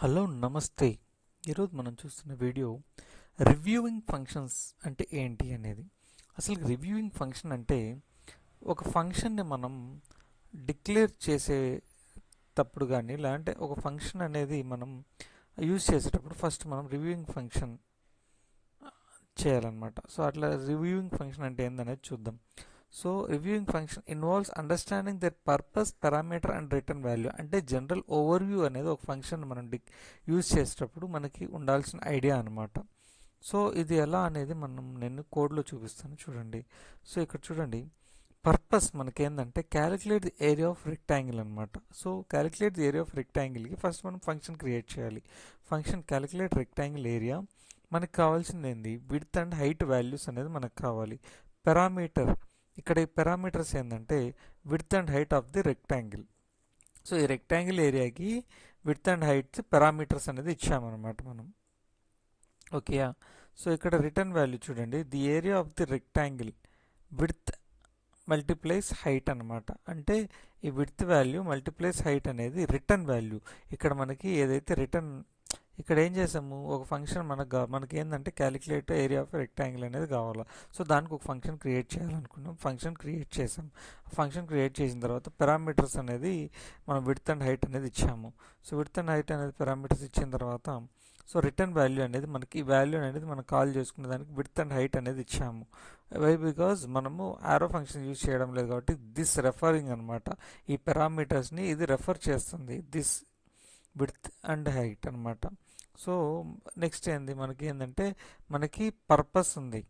Hello నమస్తే. ఈరోజు మనం చూస్తున్న వీడియో రివ్యూయింగ్ ఫంక్షన్స్ అంటే ఏంటి అనేది. అసలు రివ్యూయింగ్ ఫంక్షన్ అంటే ఒక ఫంక్షన్ని మనం డిక్లేర్ చేసేటప్పుడు కానీ లేదంటే ఒక ఫంక్షన్ అనేది మనం యూజ్ చేసేటప్పుడు ఫస్ట్ మనం రివ్యూయింగ్ ఫంక్షన్ చేయాలన్నమాట. సో అట్లా రివ్యూయింగ్ ఫంక్షన్ అంటే ఏందనేది చూద్దాం. So reviewing function involves understanding their purpose parameter and return value. అంటే జనరల్ ఓవర్వ్యూ అనేది ఒక ఫంక్షన్ మనం యూజ్ చేసేటప్పుడు మనకి ఉండాల్సిన ఐడియా అనమాట. సో ఇది ఎలా అనేది నేను కోడ్లో చూపిస్తాను చూడండి. సో ఇక్కడ చూడండి, పర్పస్ మనకేందంటే calculate the area of rectangle అనమాట. So calculate the area of రెక్టాంగిల్కి ఫస్ట్ మనం ఫంక్షన్ క్రియేట్ చేయాలి. Function calculate rectangle area. మనకి కావాల్సింది ఏంది, విడ్త్ అండ్ హైట్ వాల్యూస్ అనేది మనకు కావాలి. పారామీటర్, ఇక్కడ ఈ పారామీటర్స్ ఏంటంటే width and height of the rectangle. So ఈ రెక్టాంగిల్ ఏరియాకి విడ్త్ అండ్ హైట్ పారామీటర్స్ అనేది ఇచ్చామన్నమాట మనం. ఓకేయా. సో ఇక్కడ రిటర్న్ వాల్యూ చూడండి, the area of the rectangle width multiplies height అనమాట. అంటే ఈ విడ్త్ వాల్యూ మల్టిప్లైస్ హైట్ అనేది రిటర్న్ వాల్యూ. ఇక్కడ మనకి ఏదైతే రిటర్న్, ఇక్కడ ఏం చేసాము, ఒక ఫంక్షన్ మనకి ఏంటంటే క్యాలిక్యులేట్ ఏరియా ఆఫ్ రెక్టాంగిల్ అనేది కావాలా. సో దానికి ఒక ఫంక్షన్ క్రియేట్ చేయాలనుకున్నాం, ఫంక్షన్ క్రియేట్ చేసాం. ఫంక్షన్ క్రియేట్ చేసిన తర్వాత పారామీటర్స్ అనేది మనం విడ్త్ అండ్ హైట్ అనేది ఇచ్చాము. సో విడ్త్ అండ్ హైట్ అనేది పారామీటర్స్ ఇచ్చిన తర్వాత సో రిటర్న్ వాల్యూ అనేది మనకి, ఈ వాల్యూ అనేది మనం కాల్ చేసుకునే దానికి విడ్త్ అండ్ హైట్ అనేది ఇచ్చాము. వై, బికాజ్ మనము ఆరో ఫంక్షన్ యూజ్ చేయడం లేదు కాబట్టి దిస్ రెఫరింగ్ అనమాట. ఈ పారామీటర్స్ని ఇది రెఫర్ చేస్తుంది, దిస్ విడ్త్ అండ్ హైట్ అనమాట. సో నెక్స్ట్ ఏంది, మనకి పర్పస్ ఉంది,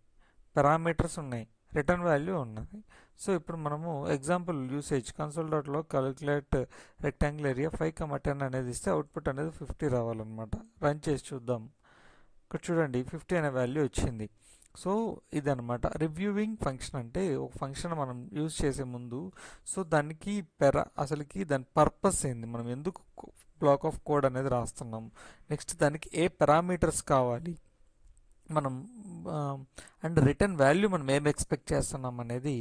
పారామీటర్స్ ఉన్నాయి, రిటర్న్ వాల్యూ ఉన్నది. సో ఇప్పుడు మనము ఎగ్జాంపుల్ యూసేజ్ కన్సోల్.లో క్యాలిక్యులేట్ రెక్టాంగిల్ ఏరియా 5,10 అనేది ఇస్తే అవుట్పుట్ అనేది 50 రావాలన్నమాట. రన్ చేసి చూద్దాం. ఇక్కడ చూడండి 50 అనే వాల్యూ వచ్చింది. సో ఇదనమాట రివ్యూయింగ్ ఫంక్షన్. అంటే ఒక ఫంక్షన్ మనం యూజ్ చేసే ముందు సో దానికి అసలుకి దాని పర్పస్ ఏంది, మనం ఎందుకు బ్లాక్ ఆఫ్ కోడ్ అనేది రాస్తున్నాం, నెక్స్ట్ దానికి ఏ పారామీటర్స్ కావాలి మనం, అండ్ రిటర్న్ వాల్యూ మనం ఏం ఎక్స్పెక్ట్ చేస్తున్నాం అనేది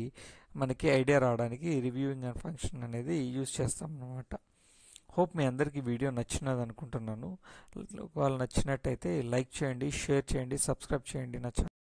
మనకి ఐడియా రావడానికి రివ్యూయింగ్ అండ్ ఫంక్షన్ అనేది యూజ్ చేస్తాం అనమాట. హోప్ మీ అందరికీ వీడియో నచ్చినది అనుకుంటున్నాను. ఒకవేళ నచ్చినట్టయితే లైక్ చేయండి, షేర్ చేయండి, సబ్స్క్రైబ్ చేయండి నా ఛానల్.